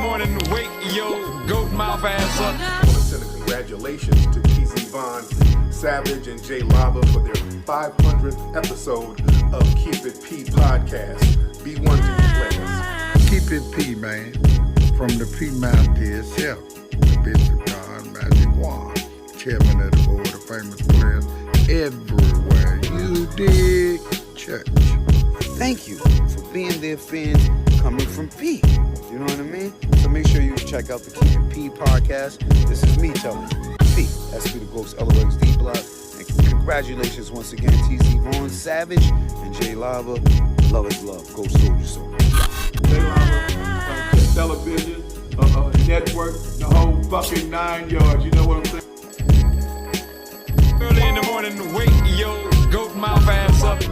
morning, wake your goat mouth ass up. I want to send a congratulations to TZ Von, Savage, and Jay Lava for their 500th episode of Keep It P podcast. Be one to be players. Keep It P, man. From the P Mouth to itself. The Bishop John Magic Wand, chairman of the board of famous players everywhere. You dig? Church. Thank you for being their fans coming from P. You know what I mean? So make sure you check out the Keep It P podcast. This is me telling you. P. SP the Ghost LOXD Block. And congratulations once again, TZ Von, Savage, and Jay Lava. Love is love. Go Soldier Soul. Jay Lava, television, network, the whole fucking 9 yards. You know what I'm saying? Early in the morning, wake your goat mouth ass up.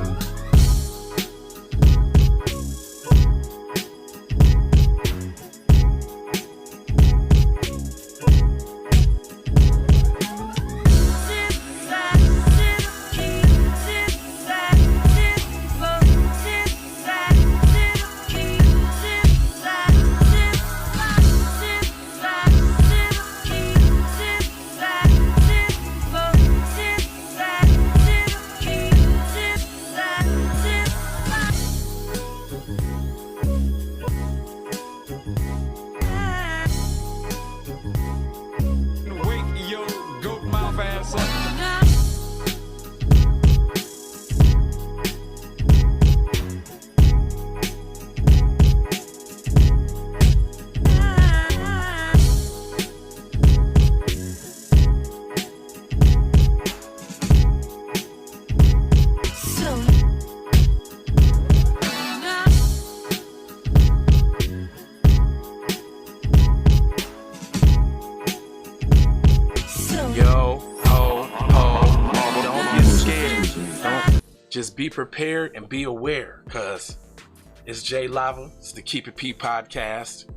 Just be prepared and be aware, because it's Jay Lava. It's the Keep It P podcast.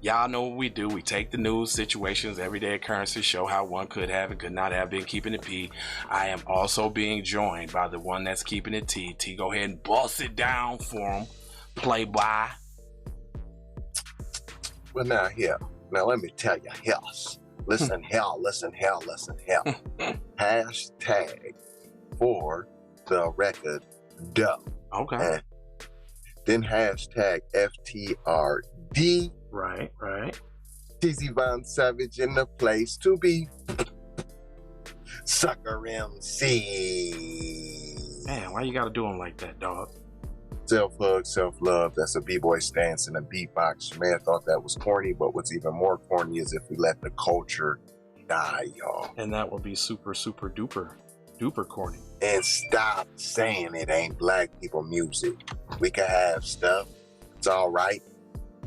Y'all know what we do. We take the news, situations, everyday occurrences, show how one could have and could not have been keeping it P. I am also being joined by the one that's keeping it T. T, go ahead and bust it down for him. Play by. Well, now let me tell you, listen, listen. Hashtag for the record doe. Okay. And then hashtag FTRD. Right. TZ Von Savage in the place to be. Sucker MC. Man, why you gotta do him like that, dog? Self-hug, self-love. That's a b-boy stance and a beatbox. You may have thought that was corny, but what's even more corny is if we let the culture die, y'all. And that would be super, super duper corny. And stop saying it ain't black people music. We can have stuff. It's all right.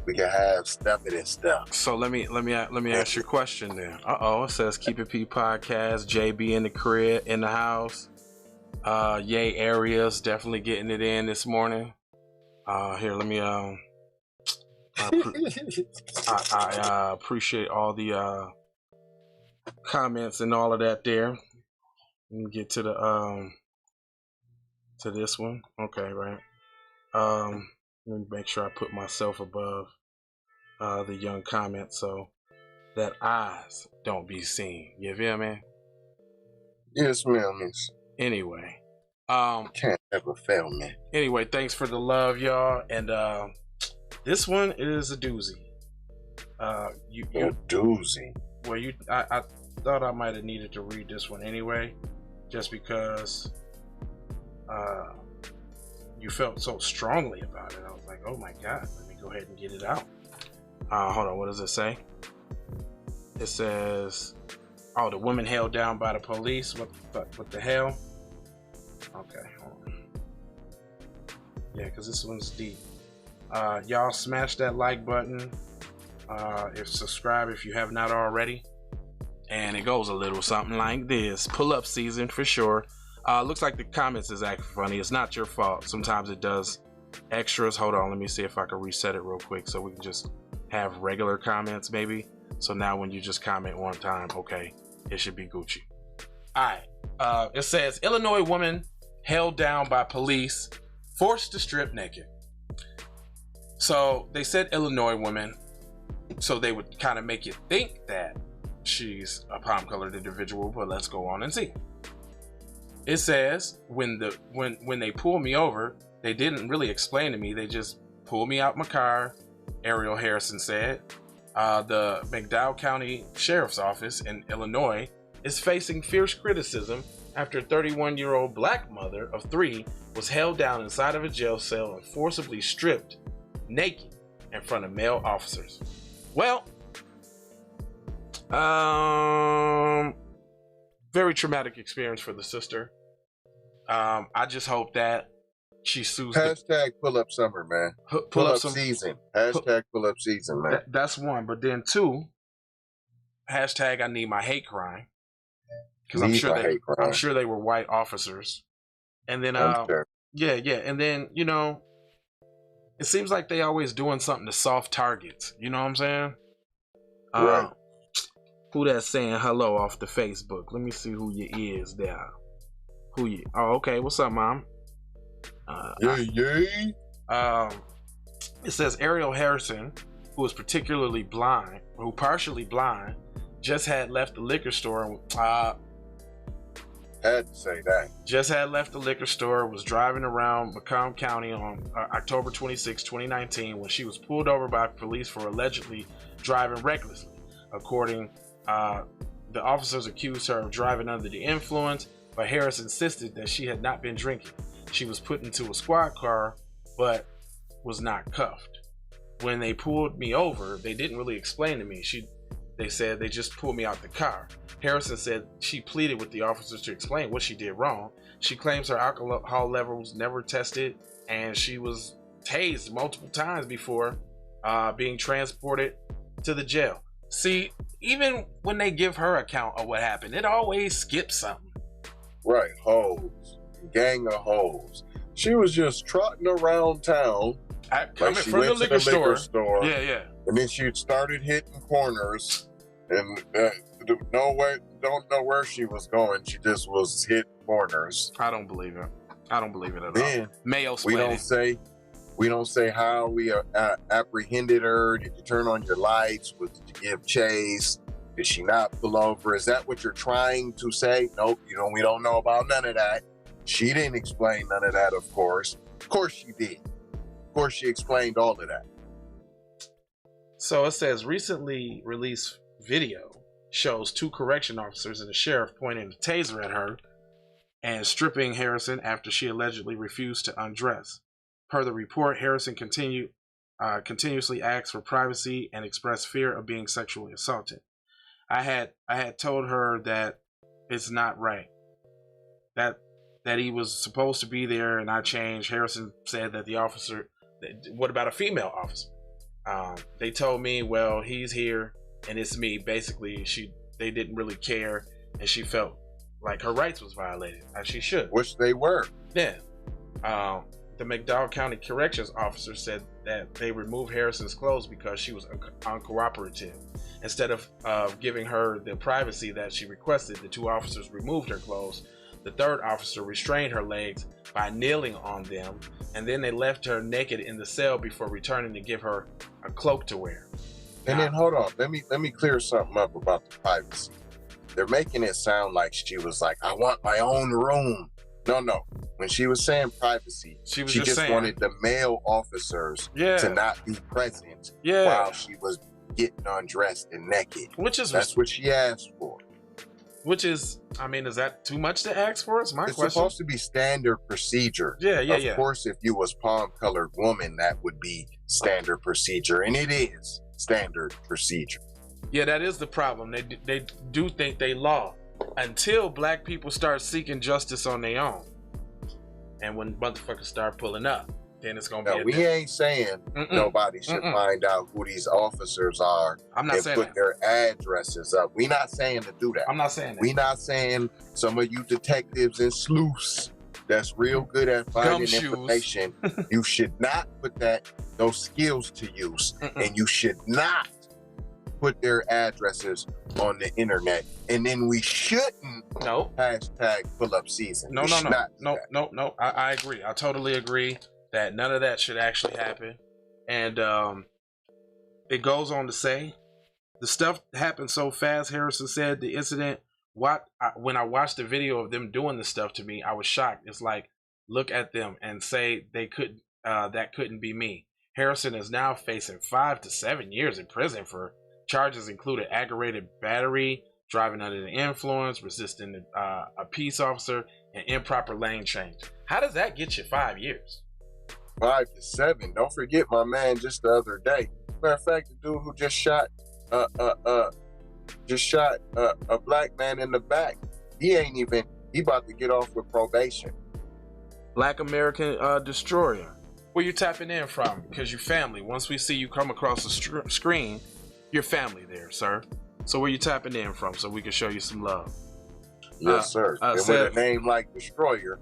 We can have stuff. It is stuff. So let me ask you a question then. It says Keep It P podcast. JB in the crib, in the house. Yay areas definitely getting it in this morning. Here, let me I appreciate all the comments and all of that there. Let me get to the to this one. Okay, right. Let me make sure I put myself above the young comments so that eyes don't be seen. You feel me? Yes, ma'am. Anyway. Can't ever fail me. Anyway, thanks for the love, y'all. And this one is a doozy. A doozy. Well, I thought I might have needed to read this one anyway, just because you felt so strongly about it. I was like, oh my God, let me go ahead and get it out. Hold on, what does it say? It says, oh, the woman held down by the police. What the hell? Okay, hold on. Yeah, because this one's deep. Y'all smash that like button. Subscribe if you have not already. And it goes a little something like this. Pull up season for sure. Looks like the comments is acting funny. It's not your fault. Sometimes it does extras. Hold on, let me see if I can reset it real quick so we can just have regular comments maybe. So now when you just comment one time, okay, it should be Gucci. All right. It says Illinois woman held down by police, forced to strip naked. So they said Illinois woman. So they would kind of make you think that she's a palm-colored individual, but let's go on and see. It says when they pulled me over, they didn't really explain to me. They just pulled me out my car. Ariel Harrison said, the McDowell County Sheriff's Office in Illinois is facing fierce criticism after a 31-year-old black mother of 3 was held down inside of a jail cell and forcibly stripped naked in front of male officers. Well, very traumatic experience for the sister. I just hope that she sues. Hashtag pull up summer, man. Pull up season. Hashtag pull up season, man. That's one. But then 2, hashtag I need my hate crime. Because I'm sure they were white officers. And then sure. yeah. And then, you know, it seems like they always doing something to soft targets. You know what I'm saying? Right. Who that's saying hello off the Facebook? Let me see who you is there. Who you? Oh, okay. What's up, Mom? Yay. It says Ariel Harrison, who is partially blind, just had left the liquor store. Had to say that. Just had left the liquor store, was driving around Macomb County on October 26, 2019, when she was pulled over by police for allegedly driving recklessly. According, the officers accused her of driving under the influence, but Harris insisted that she had not been drinking. She was put into a squad car, but was not cuffed. When they pulled me over, they didn't really explain to me. They said they just pulled me out the car. Harrison said she pleaded with the officers to explain what she did wrong. She claims her alcohol levels never tested, and she was tased multiple times before being transported to the jail. See, even when they give her account of what happened, it always skips something. Right, hoes. Gang of hoes. She was just trotting around town. Coming from the liquor store. Yeah. And then she started hitting corners, and don't know where she was going. She just was hitting corners. I don't believe it. I don't believe it at then, all. Mayo we don't say how we apprehended her. Did you turn on your lights? Did you give chase? Did she not pull over? Is that what you're trying to say? Nope. We don't know about none of that. She didn't explain none of that, of course. Of course she did. Of course she explained all of that. So it says recently released video shows 2 correction officers and a sheriff pointing a taser at her and stripping Harrison after she allegedly refused to undress. Per the report, Harrison continuously asked for privacy and expressed fear of being sexually assaulted. I had told her that it's not right. That he was supposed to be there, and I changed. Harrison said that the officer, what about a female officer? They told me, well, he's here and it's me. Basically, they didn't really care, and she felt like her rights was violated, as she should. Which they were. Yeah. The McDowell County Corrections officer said that they removed Harrison's clothes because she was uncooperative. Instead of giving her the privacy that she requested, the 2 officers removed her clothes. The 3rd officer restrained her legs by kneeling on them, and then they left her naked in the cell before returning to give her a cloak to wear. And then hold on, let me clear something up about the privacy. They're making it sound like she was like, I want my own room. No. When she was saying privacy, she just wanted the male officers to not be present while she was getting undressed and naked. That's what she asked for. Which is, I mean, is that too much to ask for? It's question. It's supposed to be standard procedure. Yeah. Of course, if you was palm-colored woman, that would be standard procedure, and it is standard procedure. Yeah, that is the problem. They do think they law until black people start seeking justice on their own, and when motherfuckers start pulling up, then it's gonna be. We ain't saying nobody should find out who these officers are. I'm not saying put their addresses up. We not saying to do that. I'm not saying that. We not saying some of you detectives and sleuths that's real good at finding information. You should not put those skills to use, and you should not put their addresses on the internet. And then we shouldn't hashtag pull up season. No. I agree. I totally agree that none of that should actually happen. And it goes on to say, the stuff happened so fast, Harrison said. The incident, when I watched the video of them doing the stuff to me, I was shocked. It's like, look at them and say that couldn't be me. Harrison is now facing 5 to 7 years in prison for charges including aggravated battery, driving under the influence, resisting a peace officer, and improper lane change. How does that get you 5 years? 5 to 7. Don't forget my man just the other day. Matter of fact, the dude who just shot a black man in the back. He about to get off with probation. Black American destroyer. Where you tapping in from? Because your family. Once we see you come across the screen, your family there, sir. So where you tapping in from so we can show you some love? Yes, sir. And with a name like Destroyer,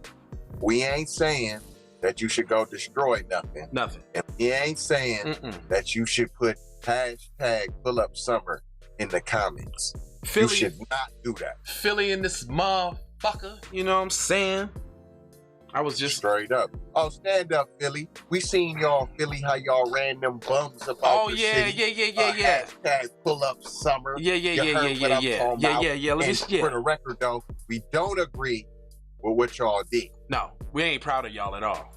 we ain't saying that you should go destroy nothing. Nothing. And we ain't saying that you should put #PullUpSummer in the comments. Philly, you should not do that. Philly in this motherfucker. You know what I'm saying? I was just straight up. Oh, stand up, Philly. We seen y'all, Philly, how y'all ran them bums about the city. Yeah. #PullUpSummer. Yeah. For the record, though, we don't agree with what y'all did. No, we ain't proud of y'all at all.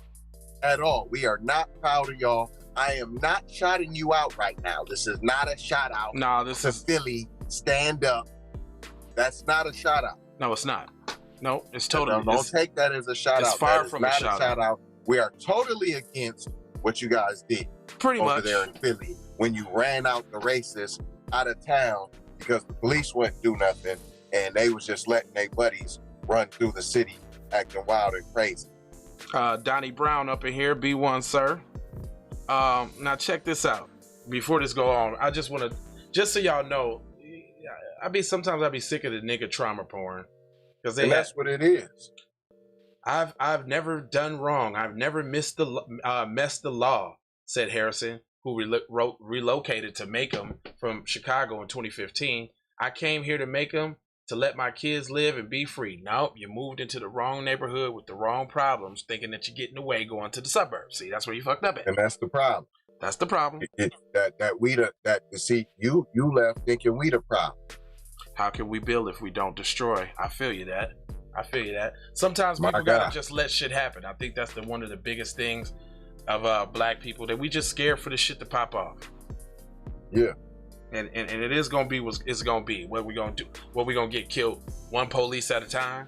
At all. We are not proud of y'all. I am not shouting you out right now. This is not a shout out. No, this is Philly. Stand up. That's not a shout out. No, it's not. No, it's totally. Don't take that as a shout out. It's far from a shout out. We are totally against what you guys did. Pretty much over there in Philly when you ran out the racists out of town because the police wouldn't do nothing and they was just letting their buddies run through the city acting wild and crazy. Donnie Brown up in here, B1 sir. Now check this out. Before this go on, I just want to, just so y'all know, sometimes I be sick of the nigga trauma porn. And that's what it is. I've never done wrong. I've never messed the law, said Harrison, who relocated to Macomb from Chicago in 2015. I came here to Macomb to let my kids live and be free. Nope, you moved into the wrong neighborhood with the wrong problems, thinking that you're getting away going to the suburbs. See, that's where you fucked up at. And that's the problem. That's the problem. You left thinking we the problem. How can we build if we don't destroy? I feel you that. Sometimes people gotta just let shit happen. I think that's one of the biggest things of black people, that we just scared for the shit to pop off. Yeah. And it is gonna be what it's gonna be. What we gonna do? What we gonna get killed? One police at a time,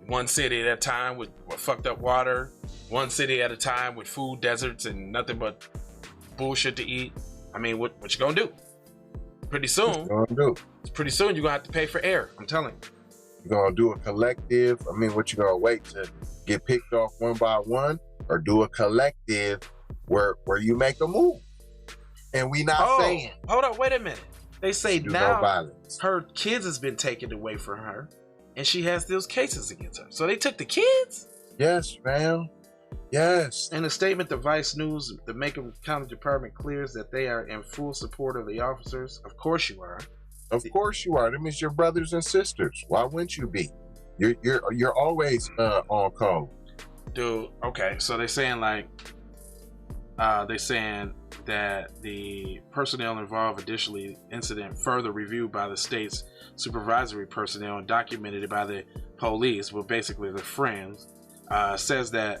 one city at a time with fucked up water, one city at a time with food deserts and nothing but bullshit to eat. I mean, what you gonna do? Pretty soon you're gonna have to pay for air. I'm telling you. You're gonna do a collective. I mean, what you gonna wait to get picked off one by one, or do a collective where you make a move? And we not saying. Hold on, wait a minute. They say now no her kids has been taken away from her, and she has those cases against her. So they took the kids? Yes, ma'am. Yes. In a statement to Vice News, the Macomb County Department clears that they are in full support of the officers. Of course you are. Of course you are. Them is your brothers and sisters. Why wouldn't you be? You're always on call. Dude, okay. So they're saying that the personnel involved additionally incident further reviewed by the state's supervisory personnel and documented by the police, well basically the friends, says that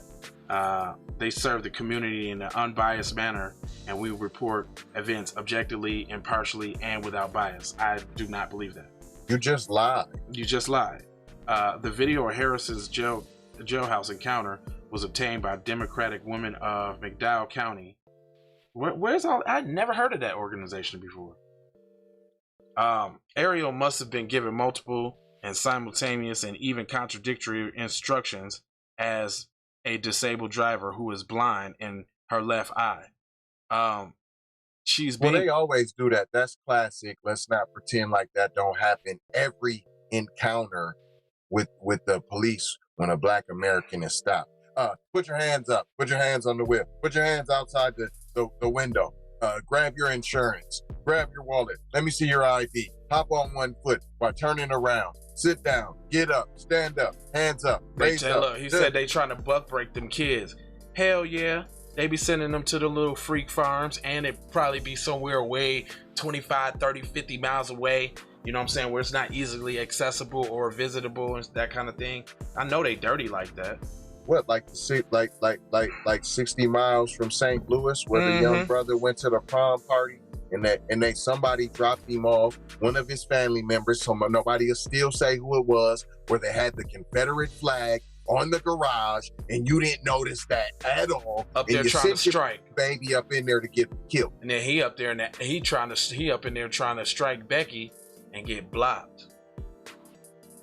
they serve the community in an unbiased manner, and we report events objectively, impartially, and without bias. I do not believe that. You just lied. The video of Harrison's jailhouse encounter was obtained by Democratic Women of McDowell County. Where's all? I'd never heard of that organization before. Ariel must have been given multiple and simultaneous and even contradictory instructions as a disabled driver who is blind in her left eye. They always do that. That's classic. Let's not pretend like that don't happen. Every encounter with the police when a black American is stopped. Put your hands up. Put your hands on the whip. Put your hands outside the window. Grab your insurance. Grab your wallet. Let me see your ID. Hop on one foot while turning around. Sit down. Get up. Stand up. Hands up. Raise up. He said they trying to buck break them kids. Hell yeah. They be sending them to the little freak farms, and it probably be somewhere away 25, 30, 50 miles away. You know what I'm saying? Where it's not easily accessible or visitable and that kind of thing. I know they dirty like that. What, like 60 miles from St. Louis, where the young brother went to the prom party, and they somebody dropped him off, one of his family members, so nobody will still say who it was, where they had the Confederate flag on the garage, and you didn't notice that at all. Up there trying to strike baby up in there to get killed, and then he up there and he up in there trying to strike Becky and get blocked.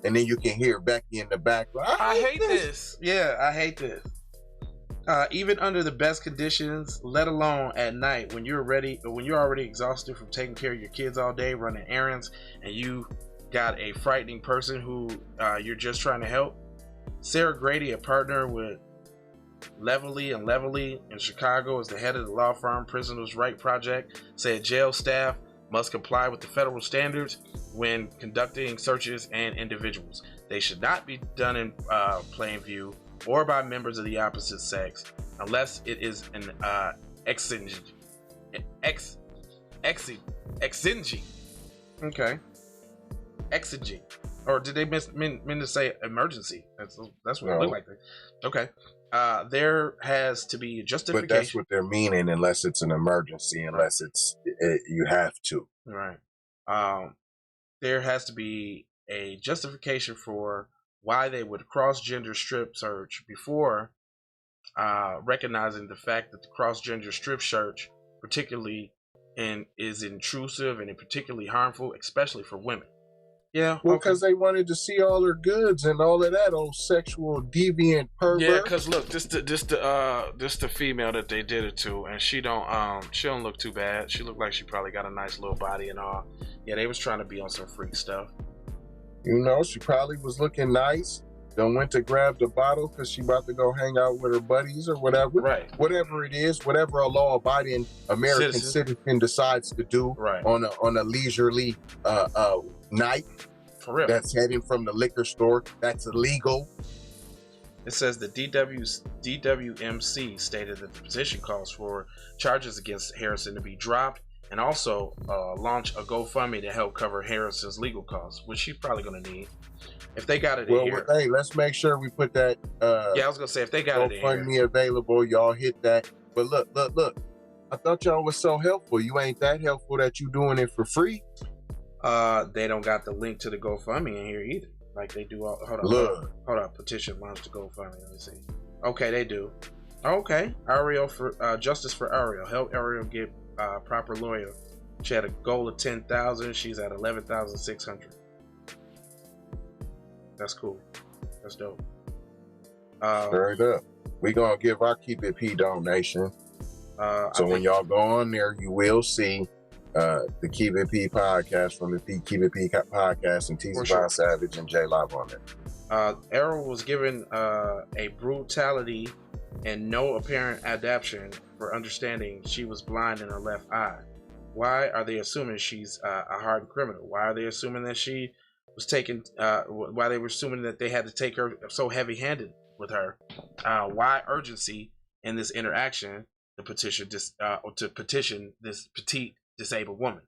And then you can hear Becky in the background. I hate this. Yeah, I hate this. Even under the best conditions, let alone at night, when you're already exhausted from taking care of your kids all day, running errands, and you got a frightening person who you're just trying to help. Sarah Grady, a partner with Levelly in Chicago, is the head of the law firm Prisoners' Right Project, said jail staff must comply with the federal standards when conducting searches and individuals. They should not be done in plain view or by members of the opposite sex unless it is an exigent. Okay. Exigent. Or did they mean to say emergency? That's what it looked like. Okay. There has to be justification. But that's what they're meaning, unless it's an emergency, unless you have to. Right. There has to be a justification for why they would cross-gender strip search before recognizing the fact that the cross-gender strip search particularly is intrusive and particularly harmful, especially for women. Yeah, well, because they wanted to see all her goods and all of that old sexual deviant pervert. Yeah, because look, this the female that they did it to, and she don't look too bad. She looked like she probably got a nice little body and all. Yeah, they was trying to be on some freak stuff. You know, she probably was looking nice. Then went to grab the bottle because she about to go hang out with her buddies or whatever. Right. Whatever it is, whatever a law-abiding American citizen decides to do on a leisurely night. For real. That's heading from the liquor store. That's illegal. It says the DWMC stated that the petition calls for charges against Harrison to be dropped and also launch a GoFundMe to help cover Harrison's legal costs, which she's probably going to need. If they got it in here. Hey, let's make sure we put that yeah, I was going to say, if they got it in here. GoFundMe available, y'all hit that. But look. I thought y'all was so helpful. You ain't that helpful that you doing it for free. They don't got the link to the GoFundMe in here either. Like they do. Hold on. Petition launch to GoFundMe. Let me see. Okay, they do. Okay, Ariel for justice for Ariel. Help Ariel get proper lawyer. She had a goal of 10,000. She's at 11,600. That's cool. That's dope. Straight up. We gonna give our Keep It P donation. So when y'all go on there, you will see the Keep It P podcast from the Keep It P podcast and T. Savage and J Live on there. Errol was given a brutality and no apparent adaptation for understanding she was blind in her left eye. Why are they assuming she's a hardened criminal? Why are they assuming that she was taken? Why they were assuming that they had to take her so heavy-handed with her? Why urgency in this interaction to petition this petite disabled woman?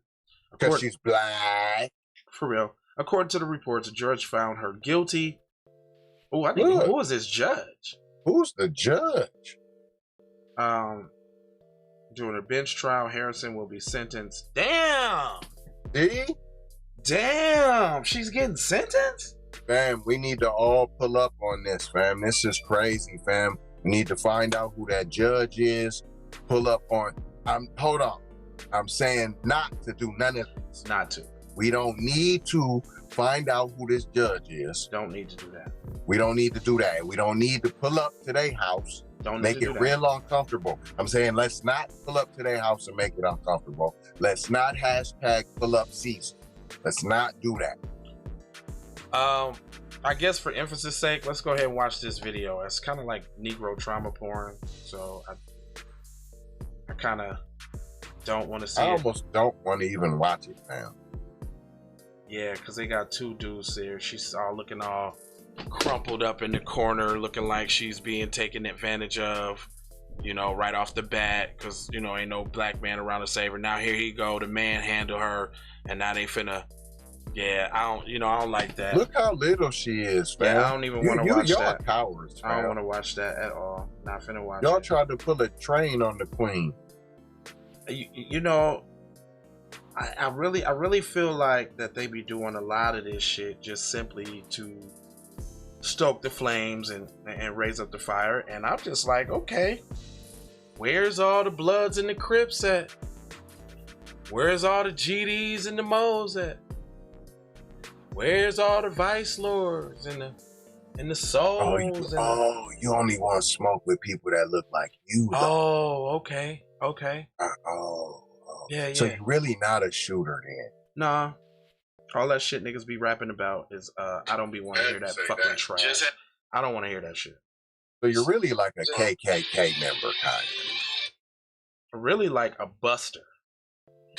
Because she's blind. For real. According to the reports, the judge found her guilty. Oh, I think who was this judge? Who's the judge? During a bench trial, Harrison will be sentenced. Damn! See? Damn! She's getting sentenced? Fam, we need to all pull up on this, fam. This is crazy, fam. We need to find out who that judge is. Pull up on... Hold on. I'm saying not to do none of this. Not to. We don't need to find out who this judge is. Don't need to do that. We don't need to do that. We don't need to pull up to their house. Don't make it real uncomfortable. I'm saying let's not pull up to their house and make it uncomfortable. Let's not hashtag pull up season. Let's not do that. I guess for emphasis sake, let's go ahead and watch this video. It's kind of like Negro trauma porn, so I kind of don't want to see it. I almost don't want to even watch it, man. Yeah, because they got two dudes there. She's all looking all crumpled up in the corner, looking like she's being taken advantage of. you know, right off the bat, because, you know, ain't no black man around to save her. Now here he go to manhandle her, and now they finna, yeah, I don't like that. Look how little she is, fam. Yeah, I don't even want to watch y'all that. Are cowards, fam. I don't want to watch that at all. Not finna watch y'all it. Tried to pull a train on the queen. You know, I really feel like that they be doing a lot of this shit just simply to stoke the flames and raise up the fire. And I'm just like, okay, where's all the Bloods and the Crips at? Where's all the GDs and the Mo's at? Where's all the Vice Lords and the Souls? You only want to smoke with people that look like you, though. Oh, okay. Yeah. So you're really not a shooter then? Nah. All that shit niggas be rapping about is I don't be want to hear that fucking trash. I don't want to hear that shit. So you're really like a KKK member, kind of. Really like a buster.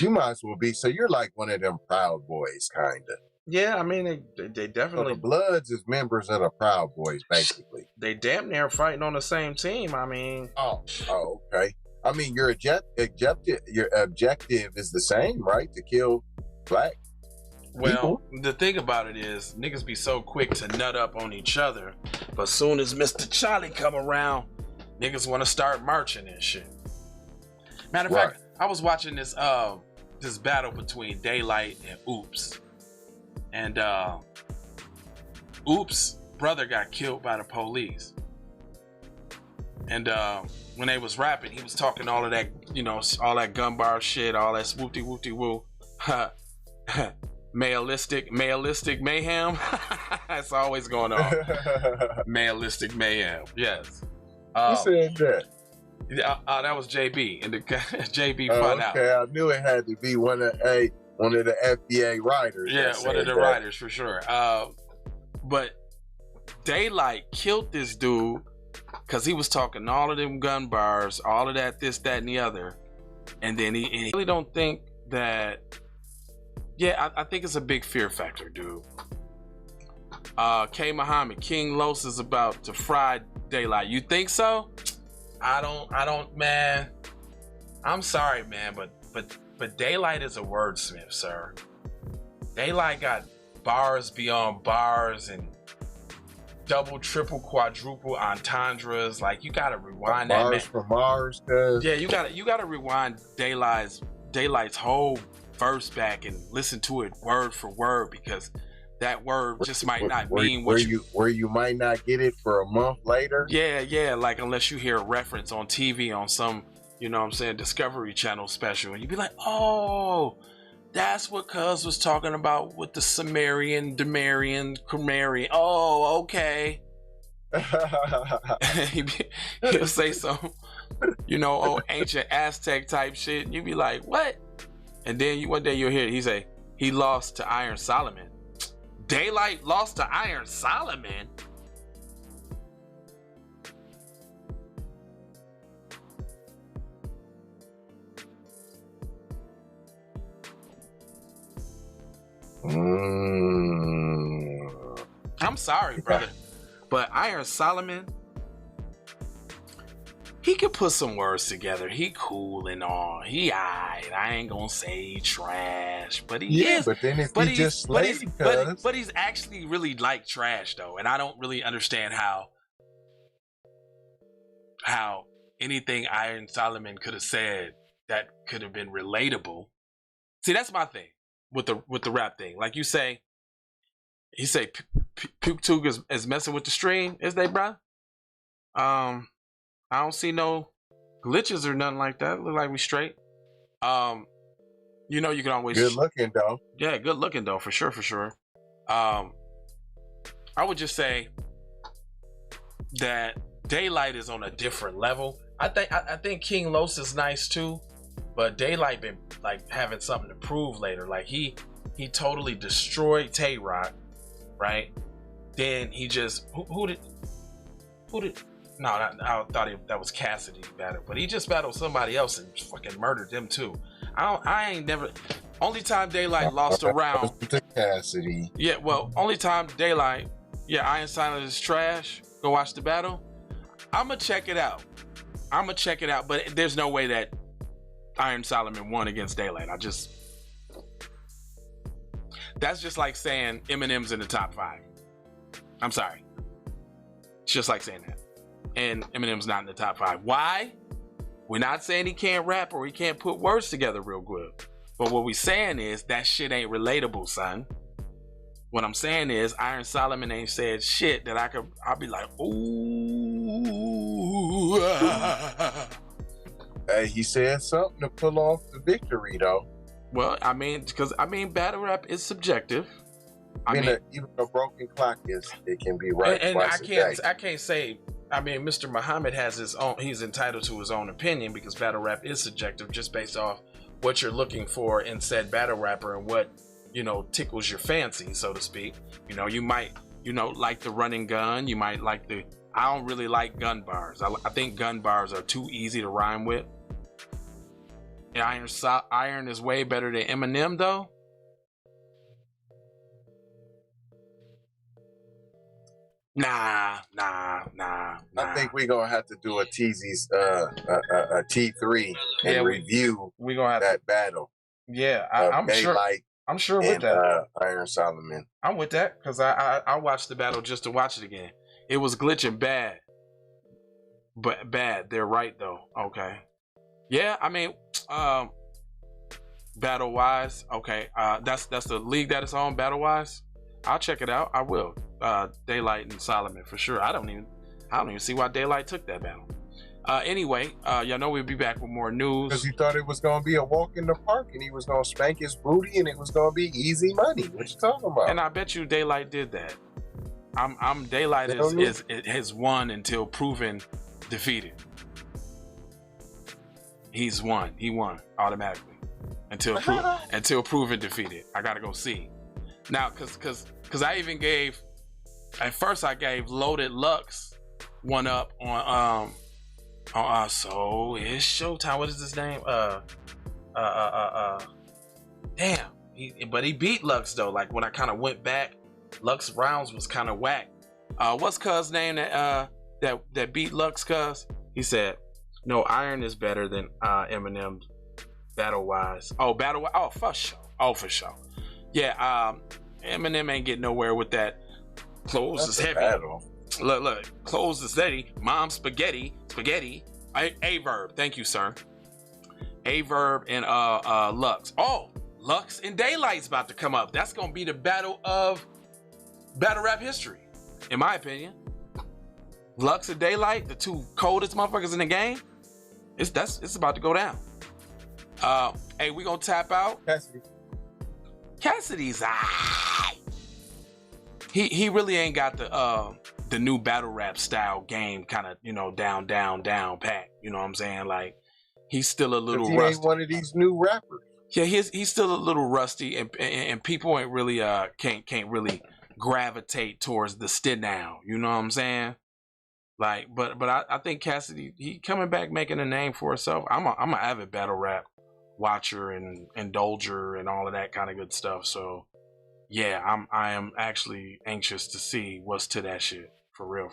You might as well be. So you're like one of them Proud Boys, kind of. Yeah, I mean they definitely. So the Bloods is members of the Proud Boys, basically. They damn near fighting on the same team. I mean. Oh, okay. I mean, your objective is the same, right? To kill black people. The thing about it is, niggas be so quick to nut up on each other, but soon as Mr. Charlie come around, niggas want to start marching and shit. Matter of fact, I was watching this battle between Daylight and Oops, and Oops' brother got killed by the police, and when they was rapping, he was talking all of that, you know, all that gun bar shit, all that swoopty-woo. Mayoistic mayhem. That's always going on. Mayoistic mayhem. Yes. Who said that? That was JB, and the JB fun out. Okay, I knew it had to be one of the FBA writers. Yeah, one of the writers for sure. But Daylight killed this dude because he was talking all of them gun bars, all of that, this, that, and the other. And then he really don't think that. Yeah, I think it's a big fear factor, dude. K. Muhammad, King Los is about to fry Daylight. You think so? I don't, man. I'm sorry, man, but Daylight is a wordsmith, sir. Daylight got bars beyond bars and double, triple, quadruple entendres. Like, you gotta rewind that, man. Bars for Mars, cuz. Yeah, you gotta rewind Daylight's whole verse back and listen to it word for word, because that word just might not mean what where you might not get it for a month later. Yeah, like unless you hear a reference on TV on some, you know what I'm saying, Discovery Channel special, and you'd be like, oh, that's what Cuz was talking about with the Sumerian, Demarian, Cremarian. Oh, okay. He'll say some, you know, old ancient Aztec type shit, and you'd be like, what? And then one day you'll hear it, he say, he lost to Iron Solomon. Daylight lost to Iron Solomon? I'm sorry, brother, but Iron Solomon, he could put some words together. He cool and all. He alright. I ain't gonna say he trash, but he is. But then if he just slayed, but he's actually really like trash though, and I don't really understand how anything Iron Solomon could have said that could have been relatable. See, that's my thing with the rap thing. Like you say, he say Puke Tug is messing with the stream, is they, bro? I don't see no glitches or nothing like that. Look like we straight. You know, you can always good looking though. Yeah, good looking though, for sure. I would just say that Daylight is on a different level. I think King Los is nice too, but Daylight been like having something to prove later. Like he totally destroyed Tay Rock, right? Then he just who did no, I thought that was Cassidy battle, but he just battled somebody else and fucking murdered them too. I ain't never. Only time Daylight lost a round. Cassidy. Yeah, well, only time Daylight. Yeah, Iron Silence is trash. Go watch the battle. I'ma check it out. gonna check it out, but there's no way that Iron Solomon won against Daylight. That's just like saying Eminem's in the top 5. I'm sorry. It's just like saying that. And Eminem's not in the top 5. Why? We're not saying he can't rap or he can't put words together real good. But what we're saying is that shit ain't relatable, son. What I'm saying is Iron Solomon ain't said shit that I'll be like, ooh. Hey, he said something to pull off the victory, though. Well, I mean, battle rap is subjective. Even a broken clock it can be right. And I can't say. I mean, Mr. Muhammad has his own. He's entitled to his own opinion because battle rap is subjective, just based off what you're looking for in said battle rapper and what tickles your fancy, so to speak. You might like the running gun. You might like the. I don't really like gun bars. I think gun bars are too easy to rhyme with. Iron is way better than Eminem, though. Nah. I think we're gonna have to do a Teezy's a T3 and review we gonna have that battle. Yeah, I'm sure. I'm sure with that. Iron Solomon. I'm with that because I watched the battle just to watch it again. It was glitching bad, but bad. They're right though. Okay. Yeah, I mean, battle wise, okay. That's the league that it's on. Battle wise, I'll check it out. I will. Daylight and Solomon for sure. I don't even see why Daylight took that battle. Anyway, y'all know we'll be back with more news. Because he thought it was gonna be a walk in the park and he was gonna spank his booty and it was gonna be easy money. What you talking about? And I bet you Daylight did that. Daylight has won until proven defeated. He's won. He won automatically until proven defeated. I gotta go see now, cause I even gave. At first, I gave Loaded Lux one up on so it's Showtime. What is his name? Damn. But he beat Lux though. Like when I kind of went back, Lux rounds was kind of whack. What's Cuz name that beat Lux? Cuz he said, no, Iron is better than Eminem battle wise. Oh, for sure. Yeah, Eminem ain't getting nowhere with that. Clothes is heavy. Look, clothes is steady. Mom spaghetti. A-Verb. Thank you, sir. A-Verb and Lux. Oh, Lux and Daylight's about to come up. That's gonna be the battle of battle rap history, in my opinion. Lux and Daylight, the two coldest motherfuckers in the game. It's about to go down. Hey, we gonna tap out. Cassidy's He really ain't got the new battle rap style game kind of down pat. You know what I'm saying? Like he's still a little rusty. He ain't one of these new rappers. Yeah, he's still a little rusty, and people ain't really can't really gravitate towards the still now. You know what I'm saying? Like, but I think Cassidy, he coming back making a name for himself. I'm an avid battle rap watcher and indulger and all of that kind of good stuff. So yeah, I am actually anxious to see what's to that shit for real.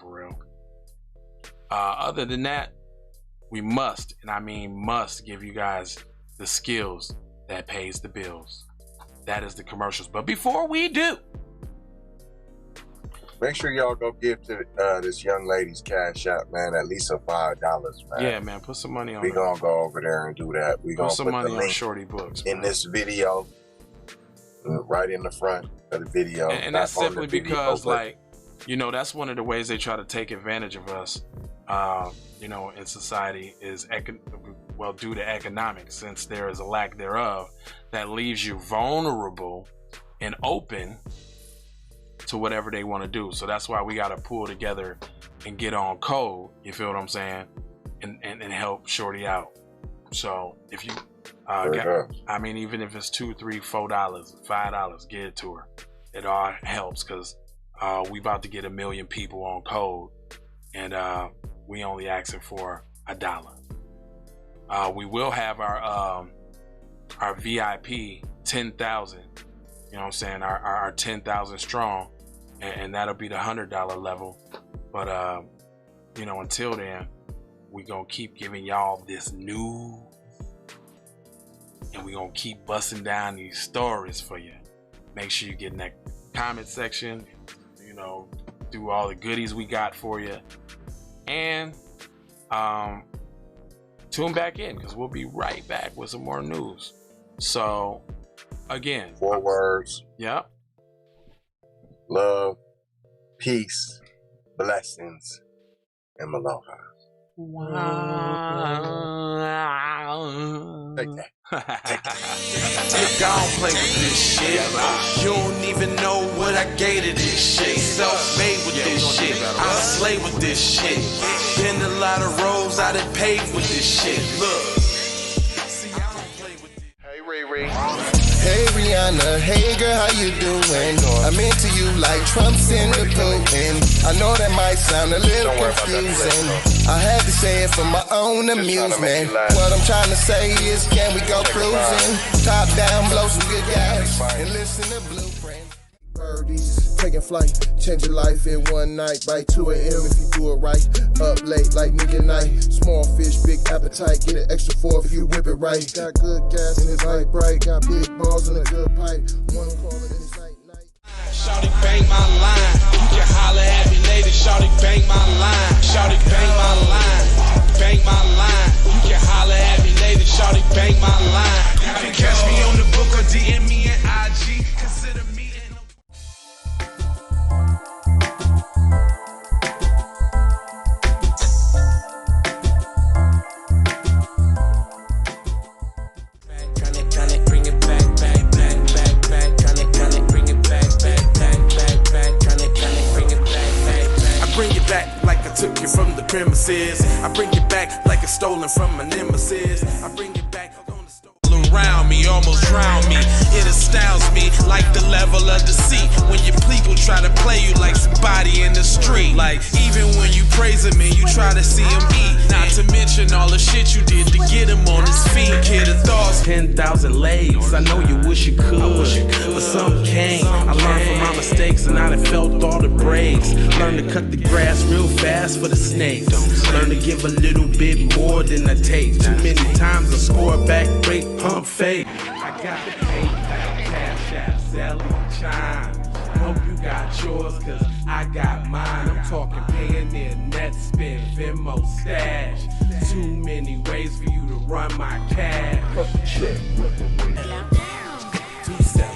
Other than that, we must, and I mean must, give you guys the skills that pays the bills. That is the commercials. But before we do, make sure y'all go give to this young lady's cash out, man. At least $5, man. Yeah, man. Put some money on. We gonna go over there and do that. We gonna put some put money the on link Shorty Books in this video, right in the front of the video. And that's simply because, like, that's one of the ways they try to take advantage of us. In society is due to economics, since there is a lack thereof, that leaves you vulnerable and open to whatever they want to do. So that's why we got to pull together and get on code. You feel what I'm saying? And help Shorty out. So if you, even if it's $2, $3, $4, $5, get it to her. It all helps because we about to get 1 million people on code, and we only asking for $1. We will have our VIP 10,000. You know what I'm saying? Our 10,000 strong, and that'll be the $100 level. But until then, we're gonna keep giving y'all this news, and we're gonna keep busting down these stories for you. Make sure you get in that comment section, you know, do all the goodies we got for you, and tune back in, because we'll be right back with some more news. So again, 4 words. Yep. Love, peace, blessings, and aloha. Take that. Take that. Nigga, I don't play with this shit. You don't even know what I gave to this shit. Self-made with this shit. I slay with this shit. Been a lot of roads I done paved with this shit. Look. See, I don't play with this. Hey, Riri. Hey Rihanna, hey girl, how you doing? I'm into you like Trump's in the Putin. I know that might sound a little confusing. I had to say it for my own amusement. What I'm trying to say is, can we go cruising? Top down, blow some good gas, and listen to Blueprint. Birdies, taking flight, change your life in one night. By 2 a.m. if you do it right. Up late like midnight. Small fish, big appetite. Get an extra 4 if you whip it right. Got good gas and it's light bright. Got big balls and a good pipe. One call it and it's night. Shawty bang my line. You can holler at me later. Shawty bang my line. Shawty bang my line. Bang my line. You can holler at me later. Shawty bang my line. You can catch me on the book or DM me at IG. Consider me in bring it back, back, back, back, back. Bring it back, back, back, back, back. Bring it back, back, back. I bring it back like I took you from the premises. I bring it back like it's stolen from my nemesis. I bring it back on the store. Around me, almost drown me. It astounds me like the level of deceit. When your people try to play you like somebody in the street. Like even when you praise him and you try to see him eat. Not to mention all the shit you did to get him on his feet. Kid of thoughts, 10,000 legs. I know you wish you could, but some can't. I learned from my mistakes and I done felt all the breaks. Learn to cut the grass real fast for the snakes. Learn to give a little bit more than I take. Too many times I score back, break, pump, fake. I got the PayPal, Cash App, selling chime. Hope you got yours, cause I got mine. I'm talking Payoneer, net spin, Venmo, stash. Too many ways for you to run my cash. 2 7.